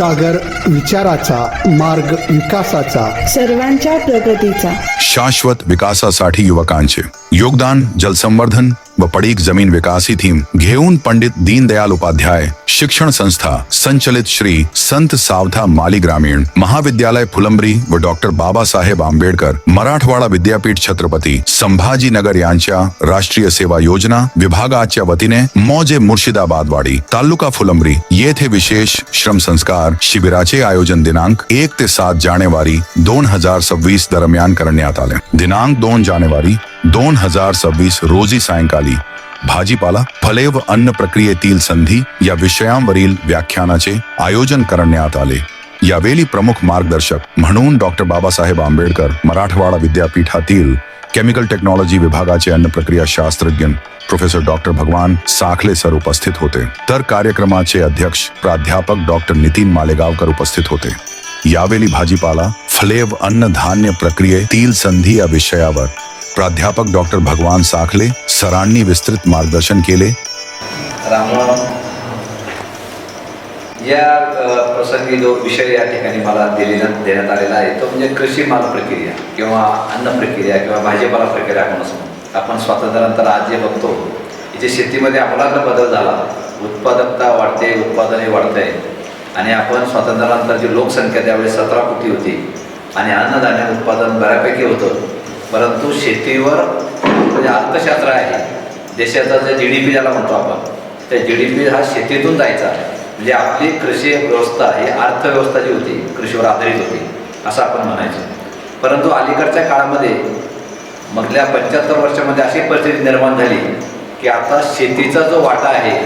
सागर विचाराचा, मार्ग विकासाचा, सर्वांच्या प्रगतीचा, शाश्वत विकासासाठी युवकांचे योगदान, जलसंवर्धन व पडीक जमीन विकास ही थीम घेऊन पंडित दीनदयाल उपाध्याय शिक्षण संस्था संचलित श्री संत सावधा माली ग्रामीण महाविद्यालय फुलंब्री व डॉक्टर बाबासाहेब आंबेडकर मराठवाडा विद्यापीठ छत्रपती संभाजीनगर यांच्या राष्ट्रीय सेवा योजना विभागाच्या वतीने मौजे मुर्शिदाबादवाडी तालुका फुलंब्री येथे विशेष श्रम संस्कार शिबिराचे आयोजन दिनांक 1 ते 7 जानेवारी 2026 दरम्यान करण्यात आले. दिनांक 2 जानेवारी 2026 रोजी सायंकाळी भाजीपाला, फळे व अन्न प्रक्रियेतील संधी या विषयांवरील व्याख्यानाचे आयोजन करण्यात आले. यावेळी प्रमुख मार्गदर्शक म्हणून डॉक्टर बाबासाहेब आंबेडकर मराठवाडा विद्यापीठातील केमिकल टेक्नॉलॉजी विभागाचे अन्न प्रक्रिया शास्त्रज्ञ प्रोफेसर डॉक्टर भगवान साखले सर उपस्थित होते. तर कार्यक्रमाचे अध्यक्ष प्राध्यापक डॉक्टर नितीन मालेगावकर उपस्थित होते. यावेळी भाजीपाला, फळे व अन्नधान्य प्रक्रियेतील संधी या विषयावर प्राध्यापक डॉक्टर भगवान साखले सरांनी विस्तृत मार्गदर्शन केले. रामराम. या प्रसंगी जो विषय या ठिकाणी मला देण्यात आलेला आहे तो म्हणजे कृषी माल प्रक्रिया किंवा अन्न प्रक्रिया किंवा भाजीपाला प्रक्रिया आपण स्वातंत्र्यानंतर आज जे बघतो जे शेतीमध्ये आमूलाग्र बदल झाला, उत्पादकता वाढते, उत्पादनही वाढतंय आणि आपण स्वातंत्र्यानंतरची लोकसंख्या त्यावेळेस 17 कोटी होती आणि अन्नधान्य उत्पादन बऱ्यापैकी होतं. परंतु शेतीवर म्हणजे अर्थशास्त्र आहे देशाचा जे GDP ज्याला म्हणतो आपण, त्या GDP हा शेतीतून जायचा. म्हणजे आपली कृषी व्यवस्था ही अर्थव्यवस्था जी होती कृषीवर आधारित होती असं आपण म्हणायचो. परंतु अलीकडच्या काळामध्ये मधल्या 75 वर्षामध्ये अशी परिस्थिती निर्माण झाली की आता शेतीचा जो वाटा आहे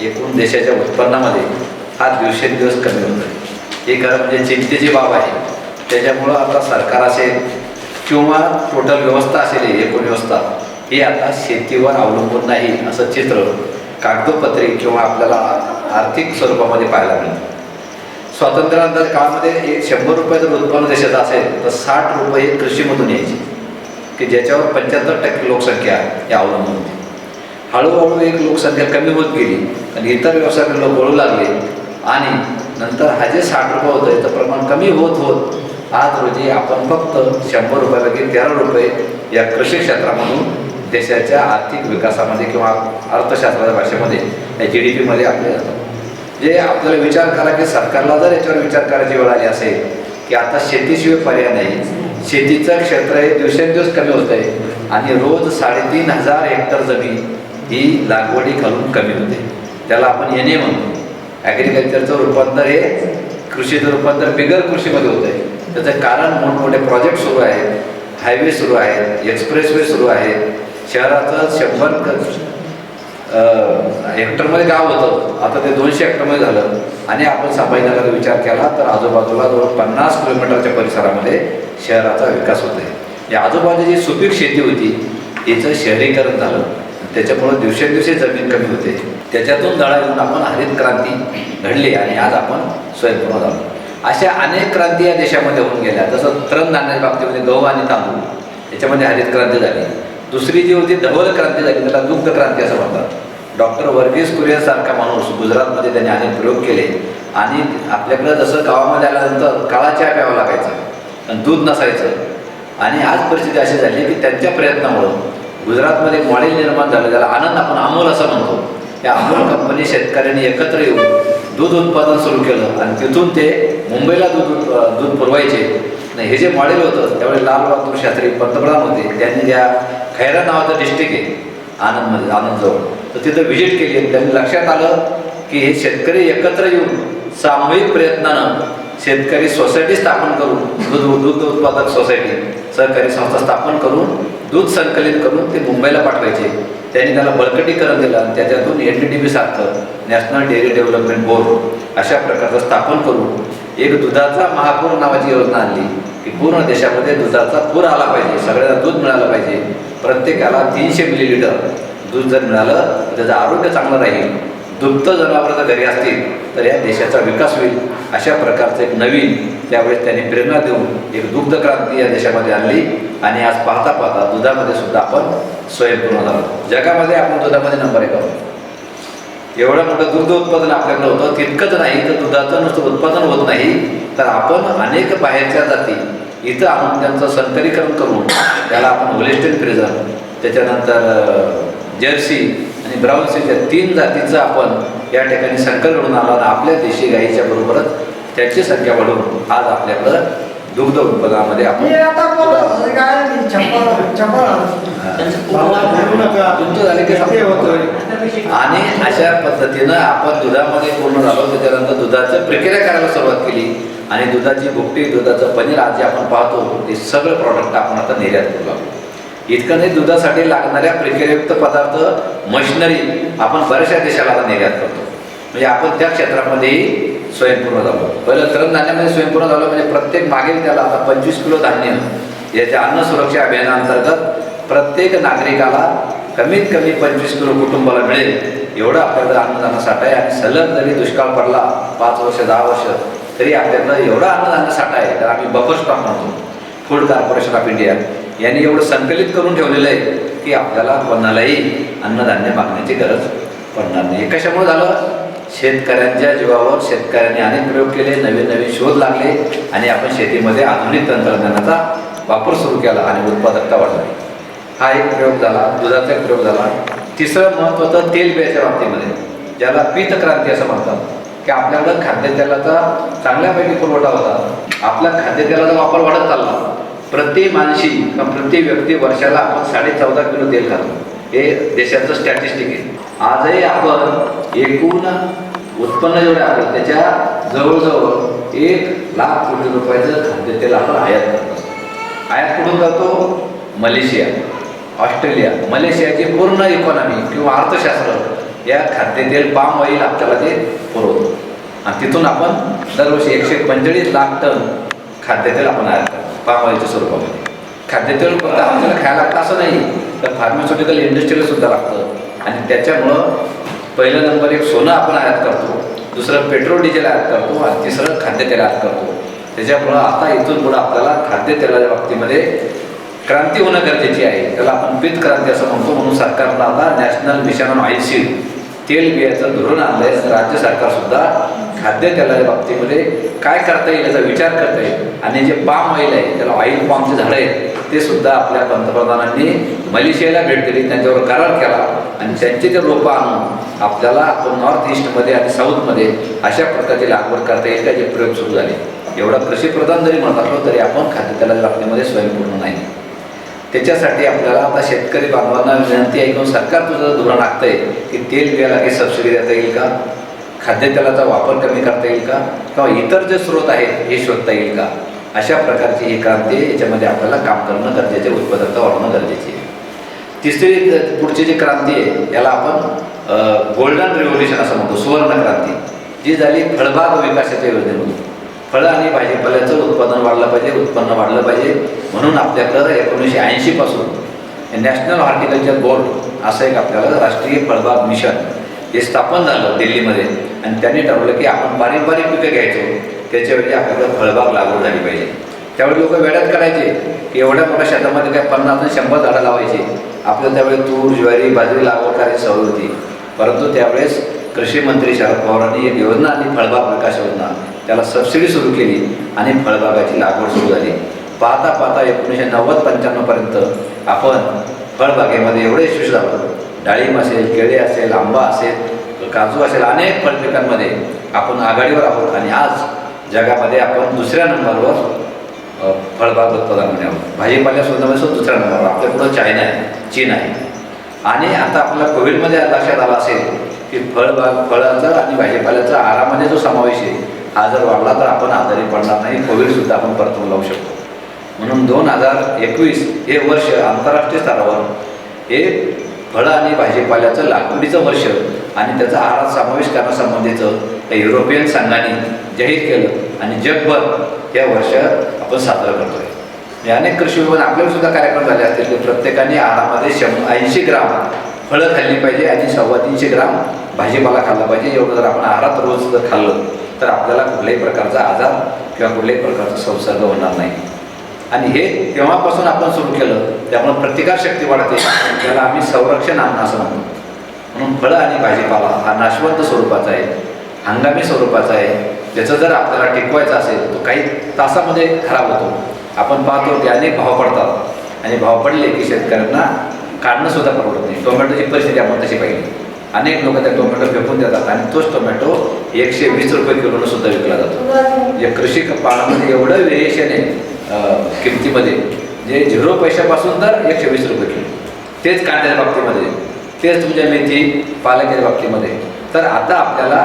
एकूण देशाच्या उत्पन्नामध्ये हा दिवसेंदिवस कमी होतो आहे. हे खरं म्हणजे चिंतेची बाब आहे. त्याच्यामुळं आता सरकार असेल किंवा टोटल व्यवस्था असेल एकूण व्यवस्था ही आता शेतीवर अवलंबून नाही असं चित्र कागदोपत्री किंवा आपल्याला आर्थिक स्वरूपामध्ये पाहायला मिळतं. स्वातंत्र्यानंतर काळामध्ये 100 रुपये जर उत्पन्न देशाचं असेल तर 60 रुपये कृषीमधून यायचे की ज्याच्यावर 75% लोकसंख्या ही अवलंबून होती. हळूहळू एक लोकसंख्या कमी होत गेली आणि इतर व्यवसायाकडे लोक वळू लागले आणि नंतर हा जे 60 रुपये होतं याचं प्रमाण कमी होत होत आज रोजी आपण फक्त 100 रुपयापैकी 13 रुपये या कृषी क्षेत्रामधून देशाच्या आर्थिक विकासामध्ये किंवा अर्थशास्त्राच्या भाषेमध्ये या GDPमध्ये आपले जातात. जे आपल्याला विचार करा की सरकारला जर याच्यावर विचार करायची वेळ आली असेल की आता शेतीशिवाय पर्याय नाही, शेतीचं क्षेत्र हे दिवसेंदिवस कमी होत आहे आणि रोज 3,500 हेक्टर जमीन ही लागवडी खालून कमी होते. त्याला आपण NA म्हणतो. ॲग्रिकल्चरचं रूपांतर हे कृषीचं रूपांतर बिगर कृषीमध्ये होत आहे. त्याचं कारण मोठमोठे प्रोजेक्ट सुरू आहेत, हायवे सुरू आहेत, एक्सप्रेसवे सुरू आहेत. शहराचं 100 हेक्टरमध्ये गाव होतं आता ते 200 हेक्टरमध्ये झालं आणि आपण संभाजीनगरचा विचार केला तर आजूबाजूला जवळ 50 किलोमीटरच्या परिसरामध्ये शहराचा विकास होत आहे. या आजूबाजूची जी सुपीक शेती होती हिचं शहरीकरण झालं. त्याच्यामुळं दिवसेंदिवशी जमीन कमी होते. त्याच्यातून दळा येऊन आपण हरित क्रांती घडली आणि आज आपण स्वयंपूर्ण झालो. अशा अनेक क्रांती या देशामध्ये होऊन गेल्या. जसं तृणधान्याच्या बाबतीमध्ये गहू आणि तांदूळ याच्यामध्ये हरित क्रांती झाली. दुसरी जी होती धवल क्रांती झाली, त्याला दुग्ध क्रांती असं म्हणतात. डॉक्टर वर्गीस कुरियन सारखा माणूस गुजरातमध्ये त्यांनी अनेक प्रयोग केले आणि आपल्याकडं जसं गावामध्ये आल्यानंतर काळा चहा प्यावा लागायचा आणि दूध नसायचं आणि आज परिस्थिती अशी झाली की त्यांच्या प्रयत्नामुळं गुजरातमध्ये एक मॉडेल निर्माण झालं ज्याला आनंद आपण अमूल असं म्हणतो. त्या अमूल कंपनी शेतकऱ्यांनी एकत्र येऊन दूध उत्पादन सुरू केलं आणि तिथून ते मुंबईला दूध पुरवायचे. हे जे मॉडेल होतं त्यावेळी लालबहादूर शास्त्री पंतप्रधान होते. त्यांनी ज्या खैरा नावाचं डिस्ट्रिक्ट आहे आनंदजवळ तर तिथं व्हिजिट केली आणि त्यांनी लक्षात आलं की हे शेतकरी एकत्र येऊन सामूहिक प्रयत्नानं शेतकरी सोसायटी स्थापन करून दूध उत्पादक सोसायटी सहकारी संस्था स्थापन करून दूध संकलित करून ते मुंबईला पाठवायचे. त्यांनी त्याला बळकटीकरण दिलं आणि त्याच्यातून NDDB सारखं नॅशनल डेअरी डेव्हलपमेंट बोर्ड अशा प्रकारचं स्थापन करून एक दुधाचा महापूर नावाची योजना आणली की पूर्ण देशामध्ये दुधाचा पूर आला पाहिजे, सगळ्यांना दूध मिळालं पाहिजे. प्रत्येकाला 300 मिलीलिटर दूध जर मिळालं तर त्याचं आरोग्य चांगलं राहील. दुभतं जनावरं जर घरी असतील तर या देशाचा विकास होईल. अशा प्रकारचं एक नवीन त्यावेळेस त्यांनी प्रेरणा देऊन एक दुग्ध क्रांती या देशामध्ये आणली आणि आज पाहता पाहता दुधामध्ये सुद्धा आपण स्वयंपूर्ण झालो. जगामध्ये आपण दुधामध्ये नंबर 1 आहोत. एवढं मोठं दुग्ध उत्पादन आपल्याकडे होतं, तितकंच नाही तर दुधाचं नुसतं उत्पादन होत नाही, तर आपण अनेक बाहेरच्या जाती इथं आणून त्यांचं संकरीकरण करून त्याला आपण होलिस्टीन फ्रिजन, त्याच्यानंतर जर्सी आणि ब्राऊन सीच्या 3 जातीचं आपण या ठिकाणी संकर घडून आला आणि आपल्या देशी गाईच्या बरोबरच त्याची संख्या वाढवून आज आपल्याकडं दुग्ध उत्पादनामध्ये आपण तुमचं झाले की आणि अशा पद्धतीनं आपण दुधामध्ये पूर्ण झालो. त्याच्यानंतर दुधाचं प्रक्रिया करायला सुरुवात केली आणि दुधाची भुकटी, दुधाचं पनीर आज जे आपण पाहतो ते सगळं प्रॉडक्ट आपण आता निर्यात करू लागलो. इतकं नाही, दुधासाठी लागणाऱ्या प्रक्रियायुक्त पदार्थ मशिनरी आपण बऱ्याचशा देशाला आता निर्यात करतो. म्हणजे आपण त्या क्षेत्रामध्ये स्वयंपूर्ण झालो. पहिलं कडधान्यामध्ये स्वयंपूर्ण झालो म्हणजे प्रत्येक मागेल त्याला आता 25 किलो धान्य याच्या अन्न सुरक्षा अभियानाअंतर्गत प्रत्येक नागरिकाला कमीत कमी 25 किलो कुटुंबाला मिळेल एवढं आपल्याकडं अन्नधान्य साठा आहे. आणि सलग जरी दुष्काळ पडला 5 वर्ष 10 वर्ष तरी आपल्याकडं एवढा अन्नधान्य साठा आहे. तर आम्ही बफर स्टॉक म्हणतो. फूड कॉर्पोरेशन ऑफ इंडिया यांनी एवढं संकलित करून ठेवलेलं आहे की आपल्याला कोणालाही अन्नधान्य मागण्याची गरज पडणार नाही. कशामुळे झालं? शेतकऱ्यांच्या जीवावर शेतकऱ्यांनी अनेक प्रयोग केले, नवीन नवीन शोध लागले आणि आपण शेतीमध्ये आधुनिक तंत्रज्ञानाचा वापर सुरू केला आणि उत्पादकता वाढवली. हा एक प्रयोग झाला. दुधाचा एक प्रयोग झाला. तिसरं महत्त्वाचं तेलबियाच्या बाबतीमध्ये, ज्याला पीतक्रांती असं म्हणतात, की आपल्याकडं खाद्यतेलाचा चांगल्यापैकी पुरवठा होता. आपल्या खाद्यतेलाचा वापर वाढत चालला. प्रति माणशी किंवा प्रति व्यक्ती वर्षाला आपण 14.5 किलो तेल खातो. हे देशाचं स्टॅटिस्टिक आहे. आजही आपण एकूण उत्पन्न जेवढे आपलं त्याच्या जवळजवळ 1 लाख कोटी रुपयाचं खाद्यतेल आपण आयात करतो. आयात कुठून करतो? Malaysia, Australia. मलेशियाची पूर्ण इकॉनॉमी किंवा अर्थशास्त्र या खाद्यतेल पाम ऑइल आपल्याला ते पुरवतो आणि तिथून आपण दरवर्षी 145 लाख टन खाद्यतेल आपण आयात करतो पाम ऑइलच्या स्वरूपामध्ये. खाद्यतेल फक्त आपल्याला खायला लागतं असं नाही, तर फार्मास्युटिकल इंडस्ट्रीला सुद्धा लागतं. आणि त्याच्यामुळं पहिला नंबर 1 सोनं आपण आयात करतो, दुसरं पेट्रोल डिझेल आयात करतो आणि तिसरं खाद्यतेल आयात करतो. त्याच्यामुळं आता इथून पुढं आपल्याला खाद्यतेलाच्या बाबतीमध्ये क्रांती होणं गरजेची आहे. त्याला आपण पीत क्रांती असं म्हणतो. म्हणून सरकारनं आता national mission on oil seed तेल बियाचं धोरण आणलंय. राज्य सरकार सुद्धा खाद्यतेलाच्या बाबतीमध्ये काय करता येईल याचा विचार करता येईल. आणि जे पाम ऑइल आहे, त्याला ऑइल पामचे झाडं आहेत, ते सुद्धा आपल्या पंतप्रधानांनी मलेशियाला भेट दिली, त्यांच्यावर करार केला आणि त्यांचे ते रोपं आणून आपल्याला आपण नॉर्थ ईस्टमध्ये आणि साऊथमध्ये अशा प्रकारची लागवड करता येईल का, जे प्रयोग सुरू झाले. एवढा कृषीप्रधान जरी म्हणत असलो तरी आपण खाद्यतेलाच्या बाबतीमध्ये स्वयंपूर्ण नाही. त्याच्यासाठी आपल्याला आता शेतकरी बांधवांना विनंती आहे की सरकार तुझं धोरण आखतंय की तेल बियाला काही सबसिडी देता येईल का, खाद्यतेलाचा वापर कमी करता येईल का, किंवा इतर जे स्रोत आहेत हे शोधता येईल का. अशा प्रकारची ही क्रांती आहे. याच्यामध्ये आपल्याला काम करणं गरजेचे, उत्पादकता वाढवणं गरजेची आहे. तिसरी पुढची जी क्रांती आहे याला आपण गोल्डन रिव्होल्युशन असं म्हणतो, सुवर्ण क्रांती, जी झाली फळबाग विकासाच्या योजनेमधून. फळं आणि भाजीपाल्याचं उत्पादन वाढलं पाहिजे, उत्पन्न वाढलं पाहिजे. म्हणून आपल्याकडं 1980 पासून नॅशनल हॉर्टिकल्चर बोर्ड असं एक आपल्याला राष्ट्रीय फळबाग मिशन हे स्थापन झालं दिल्लीमध्ये. आणि त्यांनी ठरवलं की आपण पारंपरिक पिकं घ्यायचो, त्याच्यावेळी आपल्याकडं फळबाग लागवड झाली पाहिजे. त्यावेळी लोक वेड्यात करायचे की एवढ्या मोठ्या शेतामध्ये काय 50 आणि 100 झाडं लावायची. आपल्याला त्यावेळी तूर, ज्वारी, बाजरी लागवड करायची सवय होती. परंतु त्यावेळेस कृषी मंत्री शरद पवारांनी एक योजना आणि फळबाग विकास योजना, त्याला सबसिडी सुरू केली आणि फळबागाची लागवड सुरू झाली. पाहता पाहता 1990-95 पर्यंत आपण फळबागेमध्ये एवढे यशस्वी झालो. डाळिंब असेल, केळे असेल, आंबा असेल, काजू असेल, अनेक फळपिकांमध्ये आपण आघाडीवर आहोत. आणि आज जगामध्ये आपण 2ऱ्या नंबरवर फळबाग उत्पादनामध्ये आहोत. भाजीपाल्यासुद्धा दुसऱ्या नंबरवर. आपल्या पुढं चायना आहे, चीन आहे. आणि आता आपल्याला कोविडमध्ये लक्षात आलं असेल की फळाचा आणि भाजीपाल्याचा आहारामध्ये जो समावेश आहे हा जर वाढला तर आपण आजारी पडणार नाही, कोविडसुद्धा आपण परतून लावू शकतो. म्हणून 2021 हे वर्ष आंतरराष्ट्रीय स्तरावर हे फळं आणि भाजीपाल्याचं लागवडीचं वर्ष आणि त्याचा आहारात समावेश करण्यासंबंधीचं युरोपियन संघाने जाहीर केलं आणि जगभर हे वर्ष आपण साजरं करतोय. म्हणजे अनेक कृषी विभाग आपल्याला सुद्धा कार्यक्रम झाले असतील की प्रत्येकाने आहारामध्ये 80 ग्राम फळं खाल्ली पाहिजे आणि 350 ग्राम भाजीपाला खाल्ला पाहिजे. एवढं जर आपण आहारात रोज जर खाल्लं तर आपल्याला कुठल्याही प्रकारचा आजार किंवा कुठल्याही प्रकारचा संसर्ग होणार नाही. आणि हे तेव्हापासून आपण सुरू केलं, त्यामुळे प्रतिकारशक्ती वाढते. त्याला आम्ही संरक्षण अन्न असं म्हणतो. म्हणून फळं आणि भाजीपाला हा नाशवंत स्वरूपाचा आहे, हंगामी स्वरूपाचा आहे. त्याचं जर आपल्याला टिकवायचं असेल तो काही तासामध्ये खराब होतो. आपण पाहतो की अनेक भाव पडतात आणि भाव पडले की शेतकऱ्यांना काढणं सुद्धा परवडत नाही. टोमॅटोची परिस्थिती आपण तशी पाहिली. अनेक लोक त्या टोमॅटो फेकून देतात आणि तोच टोमॅटो 120 रुपये किलोनं सुद्धा विकला जातो. म्हणजे कृषी पाळामध्ये एवढं व्हेरिएशन आहे किमतीमध्ये, जे 0 पैशापासून तर 120 रुपये किलो. तेच कांद्याच्या बाबतीमध्ये, तेच तुमच्या मेथी पालकाच्या बाबतीमध्ये. तर आता आपल्याला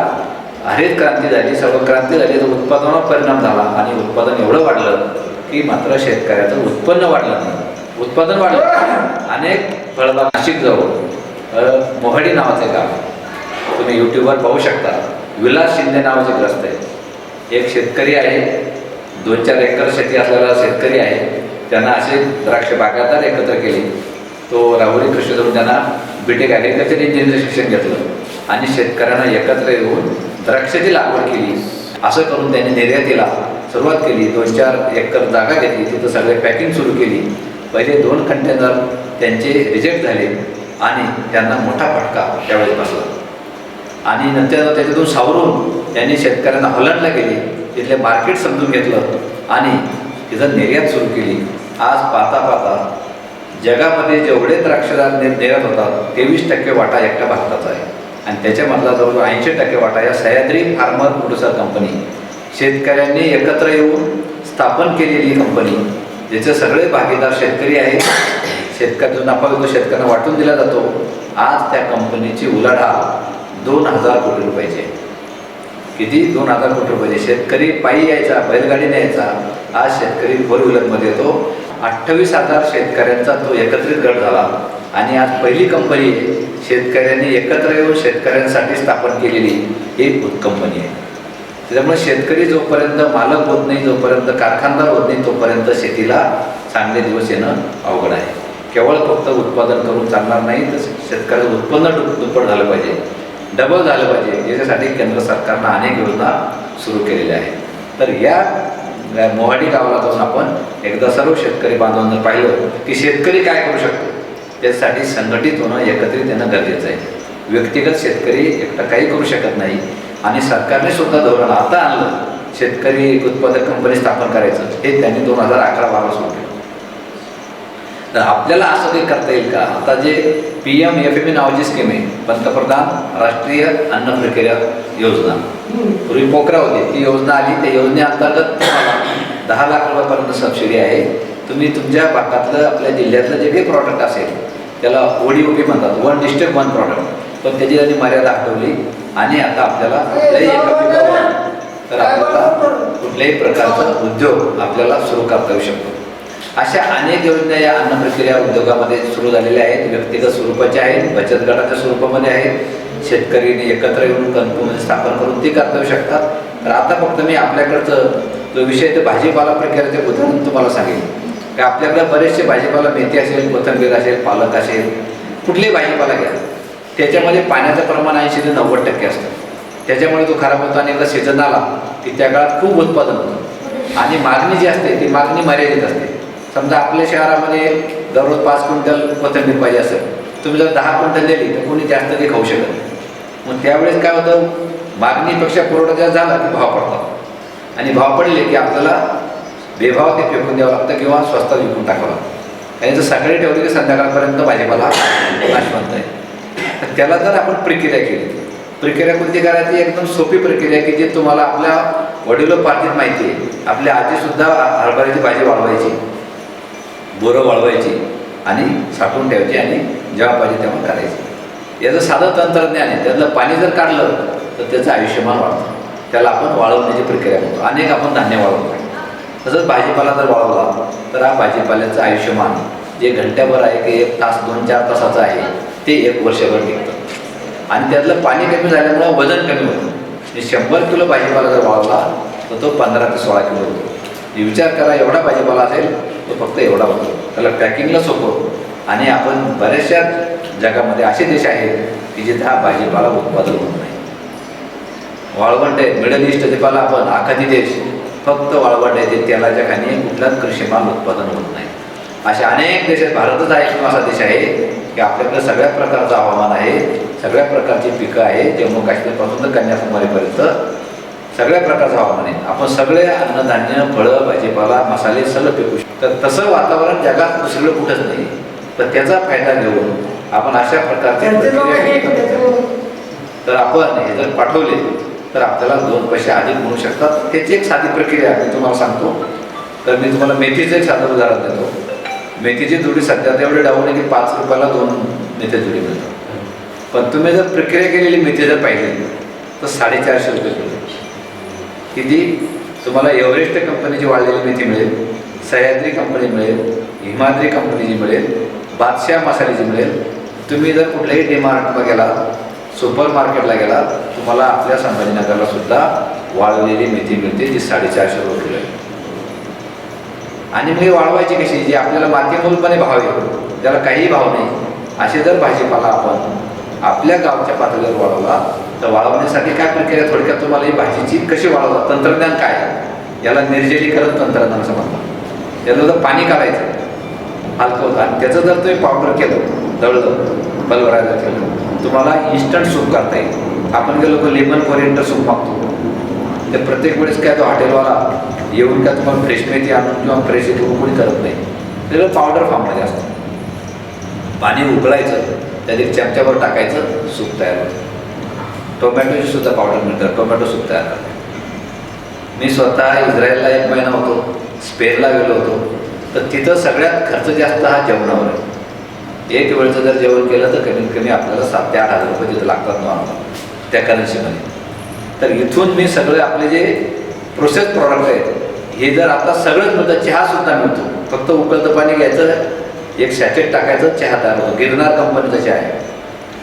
हरित क्रांती झाली, सर्व क्रांती झाली, तर उत्पादनावर परिणाम झाला आणि उत्पादन एवढं वाढलं की मात्र शेतकऱ्याचं उत्पन्न वाढलं नाही, उत्पादन वाढलं. अनेक फळबाग नाशिकजवळ मोहाडी नावाचे गाव, तुम्ही यूट्यूबवर पाहू शकता. विलास शिंदे नावाचे ग्रस्त आहे. एक शेतकरी आहे, 2-4 एकर शेती असलेला शेतकरी आहे. त्यांना असे द्राक्ष बागायतदार एकत्र केले. तो राहुरी कृषी धरून त्यांना बीटेक ॲग्रिकल्चर इंजिनिअरिंगचं शिक्षण घेतलं आणि शेतकऱ्यांना एकत्र येऊन द्राक्षाची लागवड केली. असं करून त्यांनी निर्यातीला सुरुवात केली. 2-4 एकर जागा घेतली, तिथं सगळे पॅकिंग सुरू केली. पहिले 2 कंटेनर त्यांचे रिजेक्ट झाले आणि त्यांना मोठा फटका त्यावेळेस बसला आणि नंतर त्याच्यातून सावरून त्यांनी शेतकऱ्यांना हॉलंडला गेले, तिथले मार्केट समजून घेतलं आणि तिथं निर्यात सुरू केली. आज पाहता पाहता जगामध्ये जेवढे द्राक्षादार निर्यात होतात 23% वाटा एकट्या भारताचा आहे आणि त्याच्यामधला जवळजवळ 80% वाटा या सह्याद्री फार्मर प्रोड्युसर कंपनी, शेतकऱ्यांनी एकत्र येऊन स्थापन केलेली कंपनी, ज्याचे सगळे भागीदार शेतकरी आहेत. शेतकऱ्याचा नफा होतो, शेतकऱ्यांना वाटून दिला जातो. आज त्या कंपनीची उलाढाल 2000 कोटी रुपयाची आहे. किती? 2000 कोटी रुपयाचे. शेतकरी पायी यायचा, बैलगाडीने यायचा, आज शेतकरी 4 व्हीलरमध्ये येतो. 28,000 शेतकऱ्यांचा तो एकत्रित गट झाला आणि आज पहिली कंपनी शेतकऱ्यांनी एकत्र येऊन शेतकऱ्यांसाठी स्थापन केलेली एक कंपनी आहे. त्याच्यामुळे शेतकरी जोपर्यंत मालक होत नाही, जोपर्यंत कारखानदार होत नाही, तोपर्यंत शेतीला चांगले दिवस येणं अवघड आहे. केवळ फक्त उत्पादन करून चालणार नाही, तर शेतकऱ्याचं उत्पन्न दुप्पट झालं पाहिजे, डबल झालं पाहिजे. याच्यासाठी केंद्र सरकारनं अनेक योजना सुरू केलेल्या आहेत. तर या मोहाडी गावाला जाऊन आपण एकदा सर्व शेतकरी बांधवांना पाहिलं की शेतकरी काय करू शकतो, त्यासाठी संघटित होणं, एकत्रित येणं गरजेचं आहे. व्यक्तिगत शेतकरी एकटा काही करू शकत नाही आणि सरकारने सुद्धा धोरण आता आणलं, शेतकरी उत्पादक कंपनी स्थापन करायचं. हे त्यांनी 2011-12 सुरू केलं. तर आपल्याला असं काही करता येईल का? आता जे PMFME नावाची स्कीम आहे, पंतप्रधान राष्ट्रीय अन्न प्रक्रिया योजना, पूर्वी पोखरा होती, ती योजना आली. त्या योजनेअंतर्गत तुम्हाला 10 लाख रुपयापर्यंत सबसिडी आहे. तुम्ही तुमच्या भागातलं, आपल्या जिल्ह्यातलं जे काही प्रॉडक्ट असेल त्याला ODOP म्हणतात, 1 डिस्ट्रिक्ट 1 प्रॉडक्ट. पण त्याची त्यांनी मर्यादा हटवली आणि आता आपल्याला कुठल्याही एका पिकावर तर आपल्याला कुठल्याही प्रकारचा उद्योग आपल्याला सुरू करता येऊ शकतो. अशा अनेक योजना या अन्न प्रक्रिया उद्योगामध्ये सुरू झालेल्या आहेत. व्यक्तिगत स्वरूपाच्या आहेत, बचत गटाच्या स्वरूपामध्ये आहेत. शेतकरीने एकत्र येऊन कंपनी स्थापन करून ती करता येऊ शकतात. तर आता फक्त मी आपल्याकडचं जो विषय ते भाजीपाला प्रक्रियेचे उदाहरण तुम्हाला सांगेन की आपल्याकडे बरेचसे भाजीपाला, मेथी असेल, कोथिंबीर असेल, पालक असेल, कुठलेही भाजीपाला घ्या, त्याच्यामध्ये पाण्याचं प्रमाण 80 ते 90% असतं. त्याच्यामुळे तो खराब होतो आणि एकदा सीझन आला की त्या काळात खूप उत्पादन होतं आणि मागणी जी असते ती मागणी मर्यादित असते. समजा आपल्या शहरामध्ये दररोज 5 क्विंटल कोथिंबीर पाहिजे असेल, तुम्ही जर 10 क्विंटल दिली तर कोणी जास्त काही खाऊ शकत नाही. मग त्यावेळेस काय होतं, मागणीपेक्षा पुरवठा जास्त झाला की भाव पडतात आणि भाव पडले की आपल्याला बेभाव ते फेकून द्यावं लागतं किंवा स्वस्तात विकून टाकावं लागतं. आणि जर सकाळी ठेवली की संध्याकाळपर्यंत भाजीपाला नाशवंत आहे. तर त्याला जर आपण प्रक्रिया केली, प्रक्रिया कोणती करायची? एकदम सोपी प्रक्रिया की जी तुम्हाला आपल्या वडिलोपार्जित माहिती आहे. आपल्या आजीसुद्धा हरभऱ्याची भाजी वाळवायची, बोरं वाळवायची आणि साठवून ठेवायची आणि जेव्हा पाहिजे तेव्हा करायची. याचं साधं तंत्रज्ञान आहे. त्यातलं पाणी जर काढलं तर त्याचं आयुष्यमान वाढतं. त्याला आपण वाळवण्याची प्रक्रिया करतो. अनेक आपण धान्य वाळवतो. तसंच भाजीपाला जर वाळवला तर हा भाजीपाल्याचं आयुष्यमान जे घंट्याभर आहे की 1 तास 2-4 तासाचं आहे ते 1 वर्षभर टिकतं. आणि त्यातलं पाणी कमी झाल्यामुळं वजन कमी होतं. 100 किलो भाजीपाला जर वाळवला तर तो 15 ते 16 किलो होतो. विचार करा, एवढा भाजीपाला असेल तो फक्त एवढा होतो. त्याला पॅकिंगला सोपं. आणि आपण बऱ्याचशा जगामध्ये असे देश आहेत की जिथे हा भाजीपाला उत्पादन होत नाही. वाळवंट आहे, मिडल ईस्ट पाला आपण आखाती देश, फक्त वाळवंट आहे, ते तेलाच्या खाणी कुठलाच कृषीमाल उत्पादन होत नाही. अशा अनेक देशात, भारतच आहे किंवा असा देश आहे की आपल्याकडे सगळ्या प्रकारचं हवामान आहे, सगळ्या प्रकारची पिकं आहे, जम्मू काश्मीरपासून तर कन्याकुमारीपर्यंत सगळ्या प्रकारचं हवामान आहे. आपण सगळे अन्नधान्य, फळं, भाजीपाला, मसाले सगळं पिकू शकतो. तर तसं वातावरण जगात दुसरीकडे कुठंच नाही. तर त्याचा फायदा घेऊन आपण अशा प्रकारचे तर आपण हे जर पाठवले तर आपल्याला 2 पैसे अधिक मिळू शकतात. त्याची एक साधी प्रक्रिया मी तुम्हाला सांगतो. तर मी तुम्हाला मेथीचं एक साधं उदाहरण देतो. मेथीची जोडी सध्या तेवढे डाऊन आहे की 5 रुपयाला 2 मेथी जोडी मिळतात. पण तुम्ही जर प्रक्रिया केलेली मेथी जर पाहिली तर 450 रुपये किलो. किती तुम्हाला एव्हरेस्ट कंपनीची वाळलेली मेथी मिळेल, सह्याद्री कंपनी मिळेल, हिमाद्री कंपनीची मिळेल, बादशाह मसाल्याची मिळेल. तुम्ही जर कुठल्याही डीमार्टला गेला, सुपर मार्केटला गेला, तुम्हाला आपल्या संभाजीनगरला सुद्धा वाळलेली मेथी मिळते जी 450 रुपये किलो आहे. आणि मग वाळवायची कशी, जी आपल्याला मातीमूलपणे भाव येतो, त्याला काहीही भाव नाही, असे जर भाजीपाला आपण आपल्या गावच्या पातळीवर वाळवला तर वाळवण्यासाठी काय प्रक्रिया, थोडक्यात तुम्हाला ही भाजीची कशी वाळवतात, तंत्रज्ञान काय आहे, याला निर्जलीकरण तंत्रज्ञान असं म्हणतात. त्याला जर पाणी काढायचं हलकं होतं आणि त्याचं जर तुम्ही पावडर केलं, दळलं, बलवरायला केलं, तुम्हाला इन्स्टंट सूप करता येईल. आपण गेलो तर लेमन कोरिएंडर सूप मागतो, तर प्रत्येक वेळेस काय तो हॉटेलवाला येऊन काय तुम्हाला फ्रेश मेथी आणून किंवा फ्रेश कोणी करत नाही. त्याला पावडर फॉर्ममध्ये असतं. पाणी उकळायचं, त्यात एक चमच्यावर टाकायचं, सूप तयार होतं. टोमॅटोची सुद्धा पावडर मिळतं, टोमॅटो सूप तयार करते. मी स्वतः इस्रायलला 1 महिना होतो, स्पेनला गेलो होतो. तर तिथं सगळ्यात खर्च जास्त हा जेवणावर आहे. एक वेळचं जर जेवण केलं तर कमीत कमी आपल्याला 7,000 ते 8,000 रुपये तिथं लागतात नॉर्मल त्या करन्सीमध्ये. तर इथून मी सगळे आपले जे प्रोसेस प्रॉडक्ट आहेत हे जर आता सगळंच मिळतं, चहासुद्धा मिळतो. फक्त उकळतं पाणी घ्यायचं, एक सॅचेट टाकायचं, चहा तयार होतो. गिरनार कंपनीचा चहा आहे,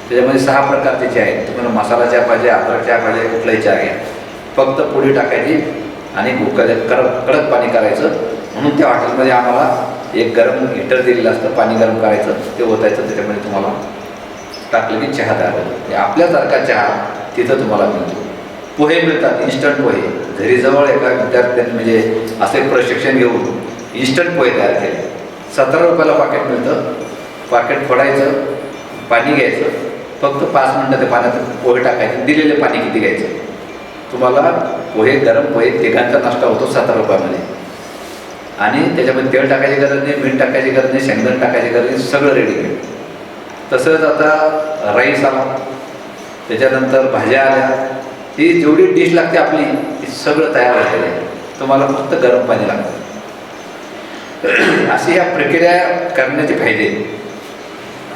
त्याच्यामध्ये 6 प्रकारचे चहा आहेत. तुम्हाला मसाला चहा पाहिजे, अद्रक चहा पाहिजे, कुठलाही चहा घ्या. फक्त पुडी टाकायची आणि कडक पाणी करायचं. म्हणून त्या हॉटेलमध्ये आम्हाला एक गरम हीटर दिलेलं असतं, पाणी गरम करायचं, ते ओतायचं, त्याच्यामध्ये तुम्हाला टाकलं की चहा तयार होतो. आपल्यासारखा चहा तिथं तुम्हाला मिळतो. पोहे मिळतात, इन्स्टंट पोहे. घरी जवळ एका विद्यार्थ्यांनी म्हणजे असे प्रशिक्षण घेऊन इन्स्टंट पोहे तयार केले. 17 रुपयाला पाकिट मिळतं. पाकिट फोडायचं, पाणी घ्यायचं, फक्त 5 मिनटं ते पाण्यात पोहे टाकायचे. दिलेले पाणी किती घ्यायचं, तुम्हाला पोहे, गरम पोहे तिघांचा नाश्ता होतो 17 रुपयामध्ये. आणि त्याच्यामध्ये तेल टाकायची गरज नाही, मीठ टाकायची गरज नाही, शेंगदाणे टाकायची गरज नाही, सगळं रेडीमेड. तसंच आता राईस आला, त्याच्यानंतर भाज्या आल्या, ही जेवढी डिश लागते आपली ती सगळं तयार झालेलं आहे. तुम्हाला फक्त गरम पाणी लागतं. अशी ह्या प्रक्रिया करण्याचे फायदे.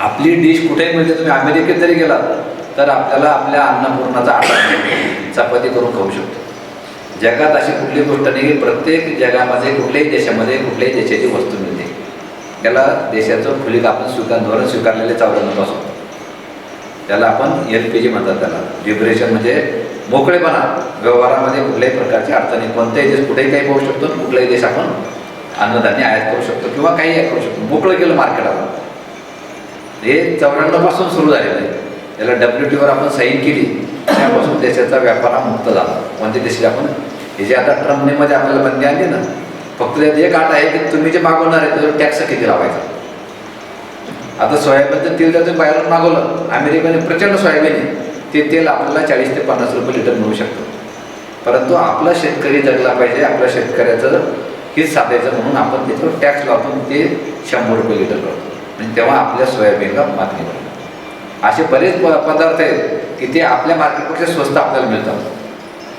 आपली डिश कुठेही मिळते. तुम्ही अमेरिकेत जरी गेलात तर आपल्याला आपल्या अन्नपूर्णाचा आटा चपाती करून खाऊ शकतो. जगात अशी कुठली गोष्ट नाही की प्रत्येक जगामध्ये कुठल्याही देशामध्ये कुठल्याही देशाची वस्तू मिळते. त्याला देशाचं खुलीक आपण धोरण स्वीकारलेले चावलण्यापासून, त्याला आपण LPG म्हणतात. त्याला लिबरेशन म्हणजे मोकळेपणा. व्यवहारामध्ये कुठल्याही प्रकारची अडचणी, कोणत्याही देश कुठेही काही पाहू शकतो, कुठलाही देश आपण अन्नधान्य आयात करू शकतो किंवा काही करू शकतो. मोकळं केलं मार्केटाला. हे 94 पासून सुरू झालेलं आहे. त्याला WTOवर आपण साईन केली, त्यापासून देशाचा व्यापार हा मुक्त झाला. कोणत्या देशाला आपण हे जे आता ट्रम्पने मध्ये आपल्याला बंदी आणली ना, फक्त त्यात एक अट आहे की तुम्ही जे मागवणार आहे त्याच्यावर टॅक्स किती लावायचा. आता सोयाबीनचं तेल जर तुम्ही बाहेरून मागवलं, अमेरिकेने प्रचंड सोयाबीन आहे, ते तेल आपल्याला 40 ते 50 रुपये लिटर मिळू शकतं. परंतु आपला शेतकरी जगला पाहिजे, आपल्या शेतकऱ्याचं हित साधायचं म्हणून आपण त्याच्यावर टॅक्स लावून ते 100 रुपये लिटर करतो. म्हणजे तेव्हा आपल्या सोयाबीनला मागणी करतो. असे बरेच पदार्थ आहेत की ते आपल्या मार्केटपेक्षा स्वस्त आपल्याला मिळतात.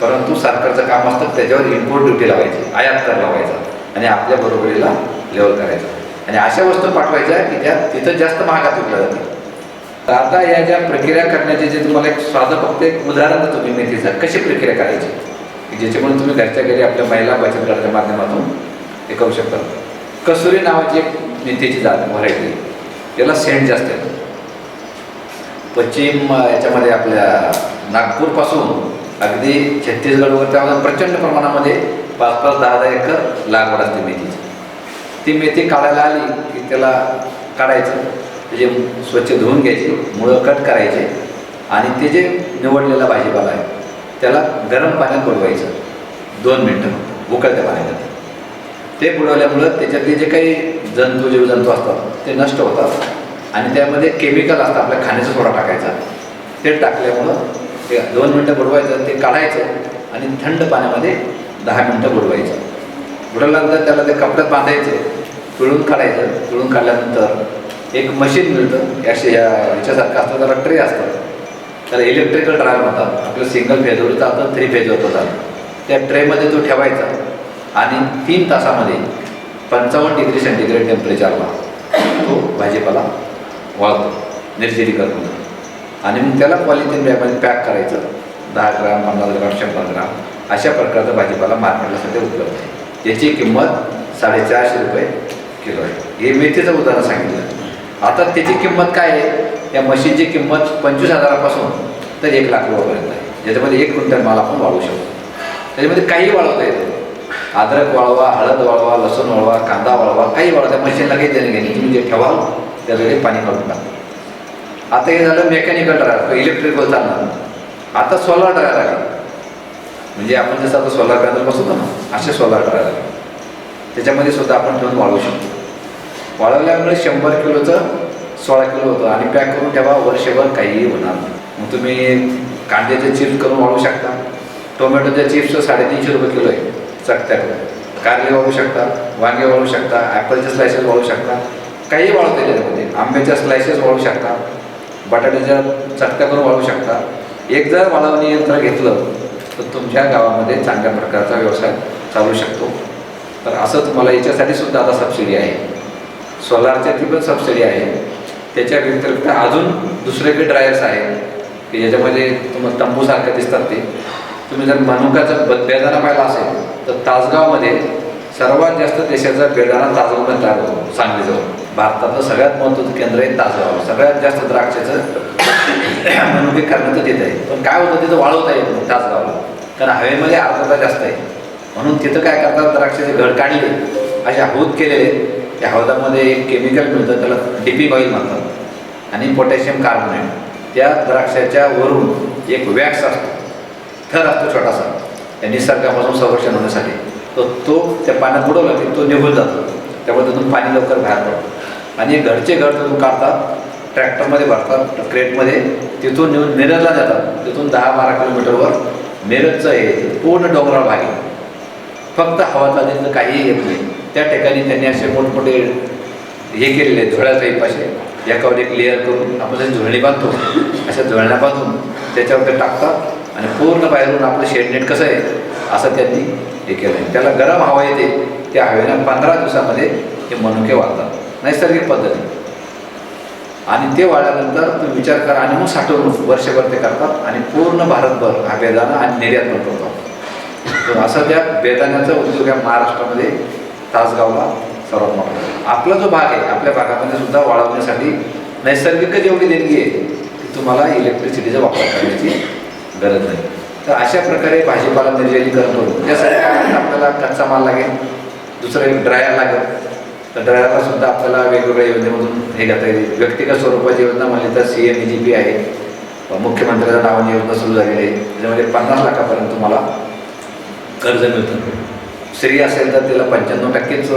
परंतु सरकारचं काम असतं त्याच्यावर इम्पोर्ट ड्युटी लावायची, आयात कर लावायचा आणि आपल्या बरोबरीला लेवल करायचं. आणि अशा वस्तू पाठवायच्या की त्या तिथं जास्त महागात विकल्या जातील. तर आता या ज्या प्रक्रिया करण्याचे जे तुम्हाला एक साधं फक्त एक उदाहरण देतो मी मेथीचं, कशी प्रक्रिया करायची की ज्याच्यामुळे तुम्ही घरच्या घरी आपल्या महिला बचत गटाच्या माध्यमातून हे करू शकता. कसुरी नावाची एक मेथीची जात व्हरायटी, त्याला सेंट जास्त येतो. पश्चिम याच्यामध्ये आपल्या नागपूरपासून अगदी छत्तीसगडवर त्यामध्ये प्रचंड प्रमाणामध्ये 5-5, 10-10 एकर लागवड असते मेथीची. ती मेथी काढायला आली की त्याला काढायचं, त्याचे स्वच्छ धुवून घ्यायचे, मुळं कट करायचे आणि ते जे निवडलेला भाजीपाला आहे त्याला गरम पाण्यात बुडवायचं 2 मिनटं उकळत्या पाण्यामध्ये. ते बुडवल्यामुळं त्याच्यातले जे काही जंतू जीवजंतू असतात ते नष्ट होतात आणि त्यामध्ये केमिकल असतं आपल्या खाण्याचा सोडा टाकायचा. ते टाकल्यामुळं ते 2 मिनटं बुडवायचं, ते काढायचं आणि थंड पाण्यामध्ये 10 मिनटं बुडवायचं. बुडवल्यानंतर त्याला ते कपड्यात बांधायचं, पिळून काढायचं. पिळून काढल्यानंतर एक मशीन मिळतं, याच्यासारखं असतं, त्याला ट्रे असतं, त्याला इलेक्ट्रिकल ड्रायर म्हणतात. आपलं सिंगल फेजवर चालतं, 3 फेजवर चालतं. त्या ट्रेमध्ये तो ठेवायचा आणि 3 तासामध्ये 55 डिग्री सेंटीग्रेड टेम्परेचरला तो भाजीपाला वाळतो निर्जलीकरण होतं. आणि मग त्याला पॉलिथिन बॅगमध्ये पॅक करायचं. 10 ग्राम, 50 ग्राम, 100 ग्राम अशा प्रकारचा भाजीपाला मार्केटला सध्या उपलब्ध आहे. याची किंमत 450 रुपये किलो आहे. हे मेथीचं उदाहरण सांगितलं. आता त्याची किंमत काय आहे? या मशीनची किंमत 25,000पासून तर 1 लाख रुपयापर्यंत आहे. ज्याच्यामध्ये 1 क्विंटल माल आपण वाळू शकतो. त्याच्यामध्ये काही वाळवता येतं. अद्रक वाळवा, हळद वाळवा, लसूण वाळवा, कांदा वाळवा, काही वाळवा. त्या मशीनला काही देणं घेणे. तुम्ही जे ठेवाल त्यासाठी पाणी काढून टाका. आता हे झालं मेकॅनिकल ड्रायर, इलेक्ट्रिकल चालणार. आता सोलार ड्रायर आले. म्हणजे आपण जसं आता सोलार पॅनल बसवतो ना, असे सोलार ड्रायर आले. त्याच्यामध्ये सुद्धा आपण ठेवून वाळवू शकतो. वाळवल्यामुळे 100 किलोचं 16 किलो होतं आणि पॅक करून ठेवा. वर्षभर काहीही होणार नाही. मग तुम्ही कांद्याचे चिप्स करून वाळू शकता. टोमॅटोच्या चिप्स 350 रुपये किलो आहे चकत्या करून. कारले वाळू शकता, वांगे वाळू शकता, ॲपलचे स्लायसेस वाळू शकता, काही वाळवता येईल त्याच्यामध्ये. आंब्याच्या स्लायसेस वाळू शकता, बटाट्याच्या चकत्या करून वाळू शकता. एक जर वाळवणी यंत्र घेतलं तर तुमच्या गावामध्ये चांगल्या प्रकारचा व्यवसाय चालू शकतो. तर असं तुम्हाला याच्यासाठी सुद्धा आता सबसिडी आहे. सोलारच्या ती पण सबसिडी आहे. त्याच्या व्यतिरिक्त अजून दुसरे काही ड्रायर्स आहेत की ज्याच्यामध्ये तुम्हाला तंबूसारखं दिसतात. ते तुम्ही जर मनुकाचं बेदाणा पाहिला असेल तर तासगावमध्ये सर्वात जास्त देशाचा बेदाणा तासगावमध्ये तयार होतो. सांगलीजवळ भारतातलं सगळ्यात महत्त्वाचं केंद्र आहे तासगाव. सगळ्यात जास्त द्राक्षाचं मनुके करण्याचं तिथं आहे. पण काय होतं, तिथं वाळवता येत नाही तासगावला, कारण हवेमध्ये आर्द्रता जास्त आहे. म्हणून तिथं काय करतात, द्राक्षाचे घड काढले, असे हौद केलेले. त्या हौदामध्ये एक केमिकल मिळतं, त्याला डिपिंग ऑइल म्हणतात, आणि पोटॅशियम कार्बोनेट. त्या द्राक्षाच्या वरून एक वॅक्स असतो, थर असतो छोटासा, त्या निसर्गापासून संरक्षण होण्यासाठी. तो त्या पाण्यात बुडवला की तो निघून जातो. त्यामुळे तिथून पाणी लवकर बाहेर पडतं. आणि घडचे घड तिथून काढतात, ट्रॅक्टरमध्ये भरतात, क्रेटमध्ये, तिथून नेऊन मिरजला जातात. तिथून 10-12 किलोमीटरवर मिरजचं हे पूर्ण डोंगराळ भाग आहे. फक्त हवा चालण्याचं काहीही येत नाही. त्या ठिकाणी त्यांनी असे मोठमोठे हे केलेले झोळ्या टाईप, असे एकावर एक लेअर करून आपण जशी झोळणी बांधतो अशा झोळण्या बांधून त्याच्यावर ते टाकतात आणि पूर्ण बाहेरून आपलं शेडनेट कसं आहे असं त्यांनी हे केलं आहे. त्याला गरम हवा येते, त्या हवेनं 15 दिवसामध्ये ते मनुके वाळतात नैसर्गिक पद्धतीने. आणि ते वाळल्यानंतर तुम्ही विचार करा, आणि मग साठवून वर्षभर ते करतात आणि पूर्ण भारतभर हा बेदाणा आणि निर्यात पण करतात. तर असं त्या बेदाण्याचा उद्योग या महाराष्ट्रामध्ये तासगावला सर्वात मोठा आहे. आपला जो भाग आहे, आपल्या भागामध्ये सुद्धा वाळवण्यासाठी नैसर्गिकच एवढी देणगी आहे की तुम्हाला इलेक्ट्रिसिटीचा वापर करण्याची गरज नाही. तर अशा प्रकारे भाजीपाला निर्जलीकरण करून त्यासाठी आपल्याला कच्चा माल लागेल, दुसरं एक ड्रायर लागेल. तर ड्रायरला सुद्धा आपल्याला वेगवेगळ्या योजनेमधून हे घेता येईल. व्यक्तिगत स्वरूपाची योजना म्हणली तर CMEGP आहे, मुख्यमंत्र्यांच्या नावाने योजना सुरू झालेली आहे. त्याच्यामध्ये 50 लाखापर्यंत तुम्हाला कर्ज मिळतं. स्त्री असेल तर त्याला 95%च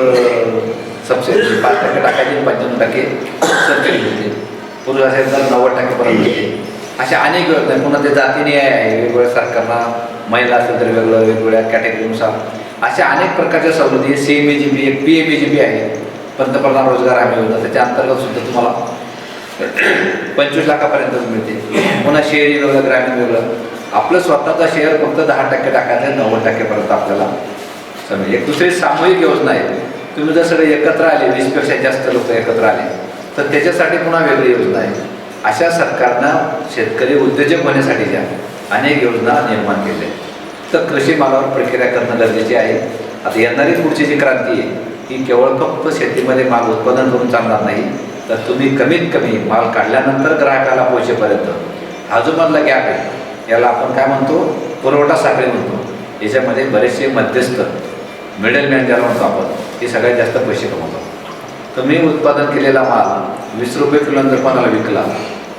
सबसिडी, 5% टाकायची, 95% सबसिडी मिळते. पुरुष असेल तर 90%पर्यंत मिळते. अशा अनेक योजना आहेत. पुन्हा ते जातीने आहे, वेगवेगळ्या सरकारला, महिला असेल तर वेगळं, वेगवेगळ्या कॅटेगरीनुसार अशा अनेक प्रकारच्या सवलती. CMEGP, एक PMEGP आहे, पंतप्रधान रोजगार हमी योजना, त्याच्या अंतर्गत सुद्धा तुम्हाला 25 लाखापर्यंतच मिळते. पुन्हा शहरी वेगळं, ग्रामीण वेगळं. आपलं स्वतःचा शेअर फक्त 10% टाकायचं, 90%पर्यंत आपल्याला समजेल. एक दुसरी सामूहिक योजना आहे. तुम्ही जर सगळे एकत्र आले, 20पेक्षा जास्त लोक एकत्र आले तर त्याच्यासाठी पुन्हा वेगळी योजना आहे. अशा सरकारनं शेतकरी उद्योजक होण्यासाठीच्या अनेक योजना निर्माण केल्या आहेत. तर कृषी मालावर प्रक्रिया करणं गरजेचे आहे. आता येणारी पुढची जी क्रांती आहे ती केवळ फक्त शेतीमध्ये माल उत्पादन करून चालणार नाही, तर तुम्ही कमीत कमी माल काढल्यानंतर ग्राहकाला पोहोचेपर्यंत हा जो मधला गॅप आहे याला आपण काय म्हणतो, पुरवठा साखळी म्हणतो. याच्यामध्ये बरेचसे मध्यस्थ, मिडलमॅन ज्याला म्हणतो आपण, हे सगळ्यात जास्त पैसे कमवतात. तुम्ही उत्पादन केलेला माल 20 रुपये किलो जर कोणाला विकला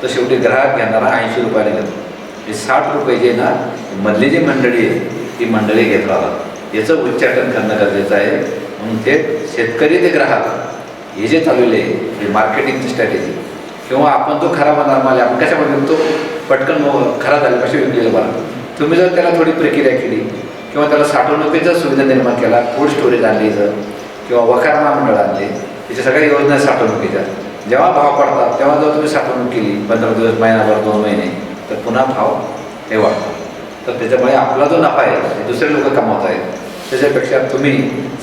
तर शेवटी ग्राहक घेणारा 80 रुपयाने घेतो. हे 60 रुपये जे ना मधली जी मंडळी आहे ती मंडळी घेत राहतात. याचं उच्चाटन करणं गरजेचं आहे. म्हणून ते शेतकरी ते ग्राहक हे जे चालवले हे मार्केटिंगची स्ट्रॅटेजी किंवा आपण तो खराब होणार माल आपण कशामध्ये विकतो पटकन खराब झाले कसे विकलेलं बरं. तुम्ही जर त्याला थोडी प्रक्रिया केली किंवा त्याला साठवणुकीचा सुविधा निर्माण केला, कोल्ड स्टोरेज आणली जर किंवा वखार महामंडळ आणले, त्याच्या सगळ्या योजना आहेत साठवणुकीच्या. जेव्हा भाव पडतात तेव्हा जर तुम्ही साठवणूक केली 15 दिवस, महिनाभर, 2 महिने, तर पुन्हा भाव हे वाढतो. तर त्याच्यामुळे आपला जो नफा आहे ते दुसरे लोक कमावत आहेत. त्याच्यापेक्षा तुम्ही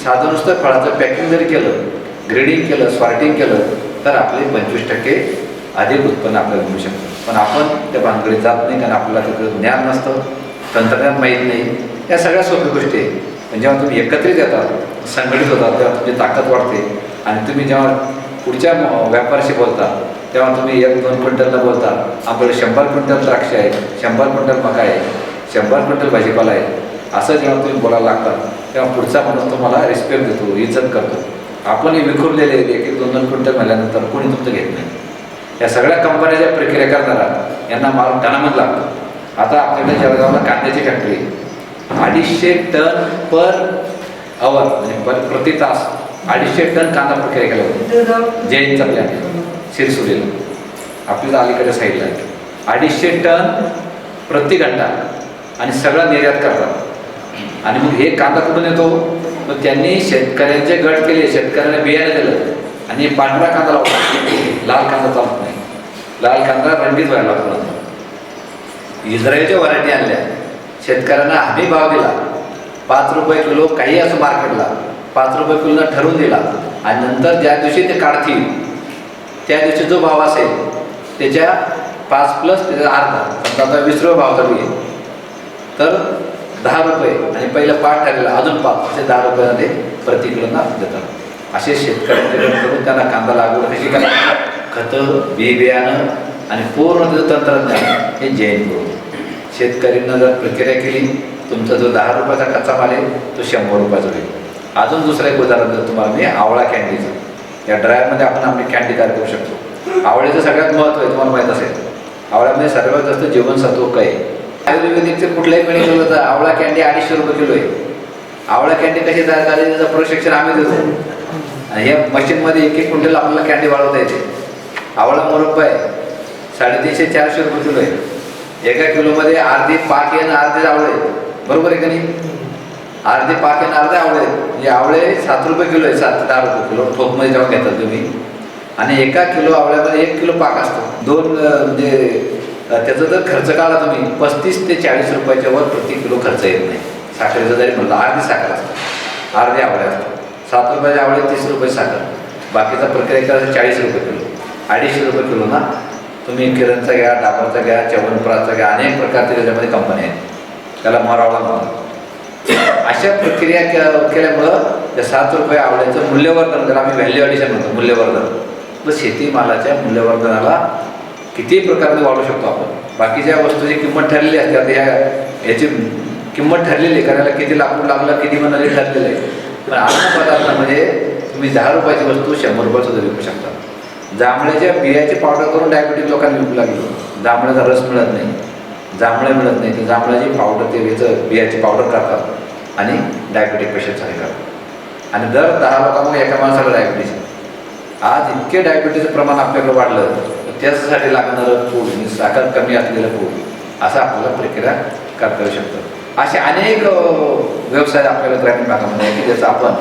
साधं नुसतं फळाचं पॅकिंग जरी केलं, ग्रेडिंग केलं, सॉर्टिंग केलं, तर आपले 25% अधिक उत्पन्न आपल्याला मिळू शकतं. पण आपण त्या भानगडीत जात नाही, कारण आपल्याला त्याचं ज्ञान नसतं, तंत्रज्ञान माहीत नाही. या सगळ्या सोपी गोष्टी आहे. पण जेव्हा तुम्ही एकत्रित येतात, संघटित होतात, तेव्हा तुमची ताकद वाढते. आणि तुम्ही जेव्हा पुढच्या व्यापाऱ्याशी बोलता तेव्हा तुम्ही 1-2 क्विंटलला बोलता, आपल्याकडे 100 क्विंटल द्राक्ष आहे, 100 क्विंटल मका आहे, 100 क्विंटल भाजीपाला आहे, असं जेव्हा तुम्ही बोलायला लागतात तेव्हा पुढचा माणूस तुम्हाला रिस्पेक्ट देतो, इज्जत करतो. आपणही विखुरलेले 1-2 क्विंटल म्हणल्यानंतर कोणी तुमचं घेत नाही. या सगळ्या कंपन्या ज्या प्रक्रिया करणारा यांना माल टनामध्ये लागतो. आता आपल्याकडे जळगावला कांद्याची फॅक्टरी 250 टन पर आवर म्हणजे प्रति तास 250 टन कांदा प्रक्रिया केला होता. जैनचा प्लॅन शिरसुरीला आपल्याला अलीकडे साईडला आहे. 250 टन प्रति घंटा आणि सगळा निर्यात करतात. आणि मग हे कांदा कुठून येतो? मग त्यांनी शेतकऱ्यांचे गट केले, शेतकऱ्यांना बियाणे दिलं आणि पांढरा कांदा लावला. लाल कांदा चालत नाही, लाल कांदा रंगीत व्हायला लागतो. इस्रायलच्या व्हरायटी आणल्या, शेतकऱ्यांना हमी भाव दिला, 5 रुपये किलो काही असं मार्केटला 5 रुपये किलोला ठरवून दिला. आणि नंतर ज्या दिवशी ते काढतील त्या दिवशी जो भाव असेल त्याच्या 5+ त्याचा अर्धा, समजा आता 20 रुपये भाव चालू आहे तर 10 रुपये आणि पहिलं पाठ ठरलेला अजून 5 असे 10 रुपयामध्ये प्रति किलोना देतात. असे शेतकऱ्यांकडे करून त्यांना कांदा लागवड कशी करायची, खतं, बियाणं आणि पूर्ण त्याचं तंत्रज्ञान हे जैन करून शेतकऱ्यांना जर प्रक्रिया केली, तुमचा जो 10 रुपयाचा कच्चा माल आहे तो 100 रुपयाचा होईल. अजून दुसरं एक उदाहरण देतो तुम्हाला मी, आवळा कॅन्डीचं. या ड्रायरमध्ये आपण आपली कॅन्डी तयार करू शकतो. आवळ्याचं सगळ्यात महत्त्व आहे, तुम्हाला माहीत असेल. आवळ्यामध्ये सर्वात जास्त जीवनसत्व काय आहे. आयुर्वेदिकचे कुठल्याही मेडिकल तर आवळा कॅन्डी 250 रुपये किलो आहे. आवळा कॅन्डी कशी तयार करायची त्याचं प्रशिक्षण आम्ही देतो. आणि या मशीनमध्ये 1-1 क्विंटल आपल्याला कॅन्डी वाढवता येते. आवळा मुरब्बा आहे 350-400 रुपये किलो आहे. एका किलोमध्ये अर्धी पाक आहे आणि अर्धे आवळे आहेत, बरोबर आहे का नाही? अर्धे पाक आहे आणि अर्धे आवळे आहेत. म्हणजे आवळे 7 रुपये किलो आहे, 7 ते 10 रुपये किलो ठोकमध्ये जेव्हा घेतात तुम्ही. आणि एका किलो आवळ्यामध्ये 1 किलो पाक असतो. 2 म्हणजे त्याचा जर खर्च काढला तुम्ही 35 ते 40 रुपयाच्या वर प्रति किलो खर्च येत नाही. साखरेचा जरी म्हणलं अर्धी साखर असते, अर्धे आवळे असतात. 7 रुपयाचे आवळे 30 रुपये साखर, बाकीचा प्रक्रिया करायचा 40 रुपये किलो. 250 रुपये किलो ना. तुम्ही किरणचा घ्या, डाबरचा घ्या, च्यवनप्राशचा घ्या, अनेक प्रकारचे त्याच्यामध्ये कंपन्या आहेत. त्याला मरावळा म्हणतात. अशा प्रक्रिया केल्यामुळं त्या 7 रुपये आवळ्याचं मूल्यवर्धन, त्याला आम्ही व्हॅल्यू ॲडिशन म्हणतो, मूल्यवर्धन. तर शेतीमालाच्या मूल्यवर्धनाला किती प्रकारे वाढवू शकतो आपण. बाकीच्या वस्तूची किंमत ठरलेली असते. आता याची किंमत ठरलेली आहे, करायला किती लाकूड लागलं, किती म्हणाले ठरलेलं आहे. पण अन्न पदार्थामध्ये तुम्ही 10 रुपयाची वस्तू 100 रुपयाचं विकू शकता. जांभळ्याच्या बियाची पावडर करून डायबिटीज लोकांनी विकू लागली. जांभळ्याचा रस मिळत नाही, जांभळे मिळत नाही, तर जांभळाची पावडर ते याचं बियाची पावडर करतात आणि डायबिटीक पेशंट चालू करतात. आणि दर 10 लोकांमध्ये एका माणसाला डायबिटीज. आज इतके डायबिटीजचं प्रमाण आपल्याकडे वाढलं, त्याच्यासाठी लागणारं फूड, साखर कमी असलेलं फूड, असं आपल्याला प्रक्रिया करता येऊ शकतं. असे अनेक व्यवसाय आपल्याला ग्रामीण भागामध्ये आहे की ज्याचं आपण,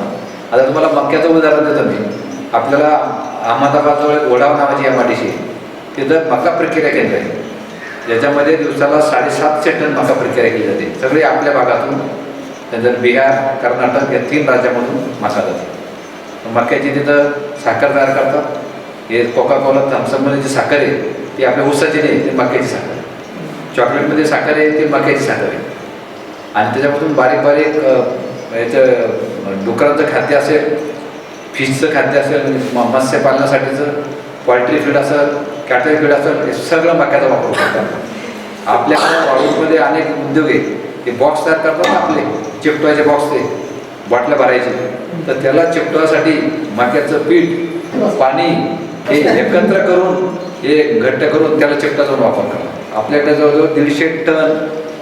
आता तुम्हाला मक्याचं उदाहरण देतो मी. आपल्याला अहमदाबादजवळ ओढाव नावाची MIDC, तिथं मका प्रक्रिया केंद्र आहे, ज्याच्यामध्ये दिवसाला 750 टन मका प्रक्रिया केली जाते. सगळे आपल्या भागातून, त्यानंतर बिहार, कर्नाटक या 3 राज्यामधून मका जाते. मक्याची तिथं साखर तयार करतात. हे कोका-कोला, थम्सअपमध्ये जी साखर आहे ती आपल्या ऊसाची नाही, ती मक्याची साखर आहे. चॉकलेटमध्ये साखर आहे ती मक्याची साखर आहे. आणि त्याच्यापासून बारीक बारीक याचं डुकरांचं खाद्य असेल, फिशचं खाद्य असेल, मत्स्यपालनासाठीचं पोल्ट्री फीड असेल, कॅटल फीड असेल, हे सगळं मक्याचा वापर करतात. आपल्या कॉलेजमध्ये अनेक उद्योग आहेत, ते बॉक्स तयार करतात ना आपले, चिपटवायचे बॉक्स, ते बॉटल्या भरायचे. तर त्याला चिपटवासाठी मक्याचं पीठ, पाणी हे एकत्र करून, हे घट्ट करून त्याला चिपटाचा वापर करतात. आपल्याकडे जवळजवळ 150 टन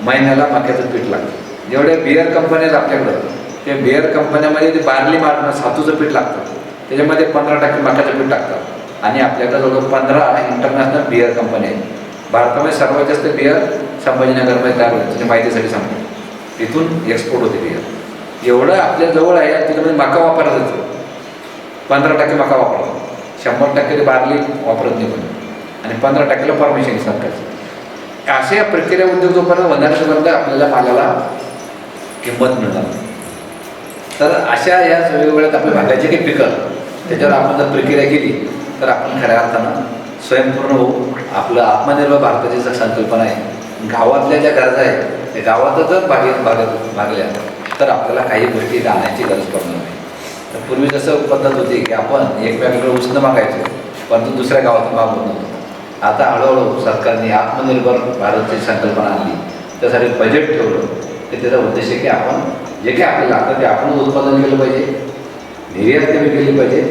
महिन्याला मक्याचं पीठ लागतं. जेवढ्या बिअर कंपन्या आहेत आपल्याकडं, ते बिअर कंपन्यामध्ये ते बार्ली मारणं सातूचं पीठ लागतं, त्याच्यामध्ये 15% मकाचं पीठ टाकतात आणि आपल्याकडे जवळजवळ 15 इंटरनॅशनल बिअर कंपन्या आहेत. भारतामध्ये सर्वात जास्त बिअर संभाजीनगरमध्ये तयार होते, त्याच्या माहितीसाठी सांगतो. तिथून एक्सपोर्ट होते बिअर. एवढं आपल्या जवळ आहे, त्याच्यामध्ये मका वापरला जातो. 15% मका वापरतो, 100% ते बार्ली वापरत नाही कोणी, आणि 15%ला परमिशन सरकारचं. अशा प्रक्रिया उद्योग जोपर्यंत होणार तोपर्यंत आपल्याला मालाला किंमत मिळणार. तर अशा या वेगवेगळ्या आपल्या भागाची काही पिकं त्याच्यावर आपण जर प्रक्रिया केली तर आपण खऱ्या अर्थानं स्वयंपूर्ण होऊ. आपलं आत्मनिर्भर भारताची जर संकल्पना आहे, गावातल्या ज्या गरजा आहेत त्या गावातच जर भागल्या तर आपल्याला काही गोष्टी जाण्याची गरज पडणार नाही. तर पूर्वी जसं पद्धत होती की आपण एकमेकांकडे उसणं मागायचो, परंतु दुसऱ्या गावातून मागवत नव्हतो. आता हळूहळू सरकारने आत्मनिर्भर भारतची संकल्पना आणली, त्यासाठी बजेट ठेवलं. तर त्याचा उद्देश आहे की आपण जे काही आपल्याला लागतं ते आपणच उत्पादन केलं पाहिजे, निर्यात कमी केली पाहिजे,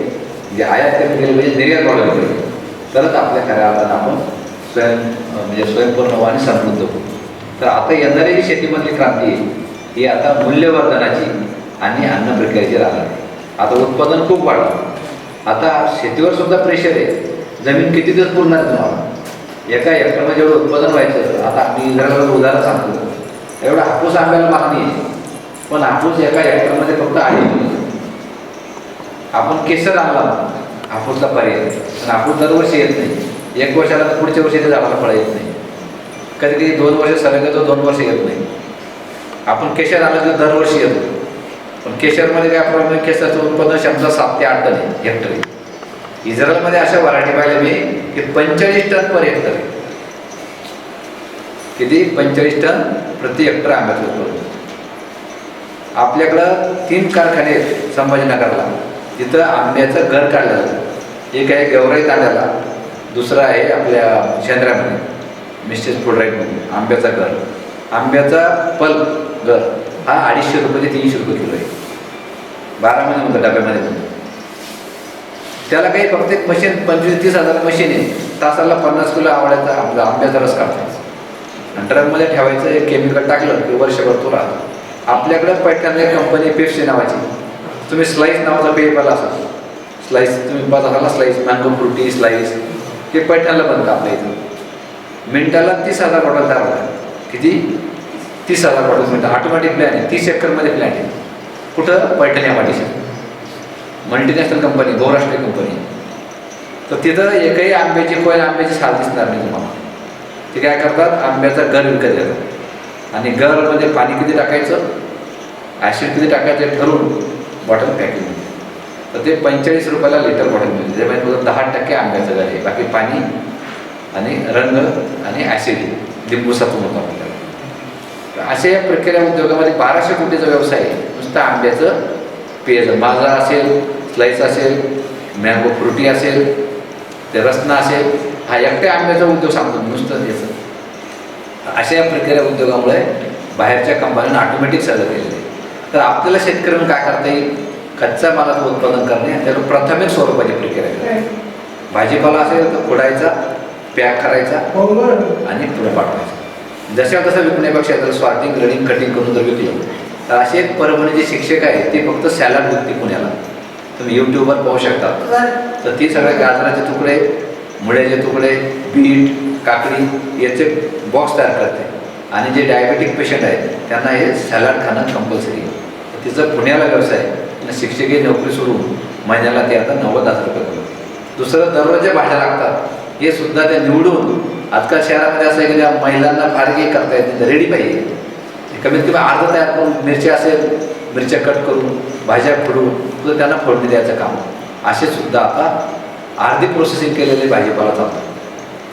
जे आयात कमी केली पाहिजे, निर्यात वाढवली पाहिजे. तरच आपल्या खऱ्या अर्थानं आपण स्वयंपूर्ण होऊ आणि समृद्ध होऊ. तर आता येणारी जी शेतीमधली क्रांती आहे ही आता मूल्यवर्धनाची आणि अन्न प्रक्रियेची राहणार आहे. आता उत्पादन खूप वाढलं, आता शेतीवर सुद्धा प्रेशर आहे. जमीन किती दिवस पुरणार तुम्हाला? एका हेक्टरमध्ये जेवढं उत्पादन व्हायचं, आता मी इस्रायलचं उदाहरण सांगतो, एवढा हापूस आंब्याला मागणी आहे, पण हापूस एका हेक्टरमध्ये फक्त 2.5 आपण केसर आणला हापूसचा पर्याय, पण हापूस दरवर्षी येत नाही. 1 वर्षाला तर पुढच्या वर्षी त्या झाडाला फळं येत नाही. कधी कधी 2 वर्ष सलग येतो, 2 वर्ष येत नाही. आपण केशर आणलं तर दरवर्षी येतो, पण केशरमध्ये काय प्रॉब्लेम आहे, केशरचं उत्पादन क्षमता 7 ते 8 टन आहे हेक्टरी. इस्रायलमध्ये अशा व्हरायटी पाहिल्या मी की 45 टन पर हेक्टर आहे. किती? 45 टन प्रति हेक्टर आंब्याचं उत्पादन. आपल्याकडं 3 कारखाने आहेत संभाजीनगरला, तिथं आंब्याचं घर काढलं जातं. एक आहे गेवराई तांड्याला, दुसरं आहे आपल्या शेंद्र्यामध्ये मिस्टेस फुडराईटमध्ये आंब्याचा घर. आंब्याचा पल्प घर हा 250 रुपये ते 300 रुपये किलो आहे. 12 महिने होतं डब्यामध्ये. त्याला काही फक्त एक मशीन 25-30 हजार मशीन आहे, तासाला 50 किलो आवडायचा आपला आंब्याचा रस काढायचा आणि ट्रकमध्ये ठेवायचं. एक केमिकल टाकलं की वर्षभर तो राहतो. आपल्याकडं पैठणला एक कंपनी पेप्सी नावाची, तुम्ही स्लाईस नावाचा पेय पाहिला असाल. स्लाईस तुम्ही पाहत असाल, स्लाईस मँगो फ्रुटी स्लाईस, ते पैठणला बनतं आपल्या इथं. मिनटाला 30,000 बॉटल तयार होतात. किती? 30,000 बॉटल मिनटं. ऑटोमॅटिक प्लॅन आहे, 30 एकरमध्ये प्लॅन आहे. कुठं? पैठण या वाटीशी. मल्टीनॅशनल कंपनी, बहुराष्ट्रीय कंपनी. तर तिथं एकही आंब्याची कोण आंब्याची साल दिसणार नाही तुम्हाला. ते काय करतात, आंब्याचा गर विकत घेतात आणि गरमध्ये पाणी किती टाकायचं, ॲसिड किती टाकायचं हे ठरवून बॉटल पॅकिंग मिळते. तर ते 45 रुपयाला लिटर बॉटल मिळते. त्यामुळे 10% आंब्याचं गर आहे, बाकी पाणी आणि रंग आणि ॲसिड लिंबूसातून होतं आपल्याला. अशा या प्रक्रिया उद्योगामध्ये 1200 कोटीचा व्यवसाय आहे नुसतं आंब्याचं पेयचं. माझा असेल, स्लाईस असेल, मँगो फ्रुटी असेल, ते रसना असेल, हा एकट्या आंब्याचा उद्योग सांगतो नुसतं याचं. अशा या प्रक्रिया उद्योगामुळे बाहेरच्या कंपन्यांना ऑटोमॅटिक सगळं केलेलं आहे. तर आपल्याला शेतकऱ्यांना काय करता येईल, कच्च्या मालाचं उत्पादन करणे आणि त्याला प्राथमिक स्वरूपाची प्रक्रिया करणे. भाजीपाला असेल तर फोडायचा, पॅक करायचा आणि पुढे पाठवायचा. जशा तसं विकण्यापेक्षा जर सॉर्टिंग ग्रेडिंग कटिंग करून जर विकलं तर असे एक परभणीचे शिक्षक आहे, ते फक्त सॅलड विकते पुण्याला. तुम्ही यूट्यूबवर पाहू शकता. तर ती सगळ्या गाजराचे तुकडे, मुळ्याचे तुकडे, बीट, काकडी याचे बॉक्स तयार करते आणि जे डायबेटिक पेशंट आहेत त्यांना हे सॅलड खाणं कंपल्सरी आहे. तिचं पुण्याला व्यवसाय आणि शिक्षकी नोकरी सोडून महिन्याला ते आता 90,000 रुपये करतात. दुसरं दररोजच्या भाज्या लागतात, हे सुद्धा ते निवडून. आजकाल शहरामध्ये असं आहे की त्या महिलांना फार काही करता येत नाही, रेडी पाहिजे. कमीत कमी अर्ध तयार करून, मिरच्या असेल मिरच्या कट करून, भाज्या फोडून सुद्धा त्यांना फोडणी द्यायचं काम. असे सुद्धा आता अर्धी प्रोसेसिंग केलेले भाजीपाला चालतात.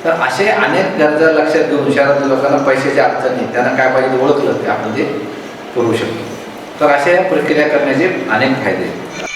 तर असे अनेक गरजा लक्षात घेऊन शहरातील लोकांना पैशाची अडचण नाही, त्यांना काय पाहिजे ओळखलं की आपण ते पुरवू शकतो. तर अशा प्रक्रिया करण्याचे अनेक फायदे आहेत.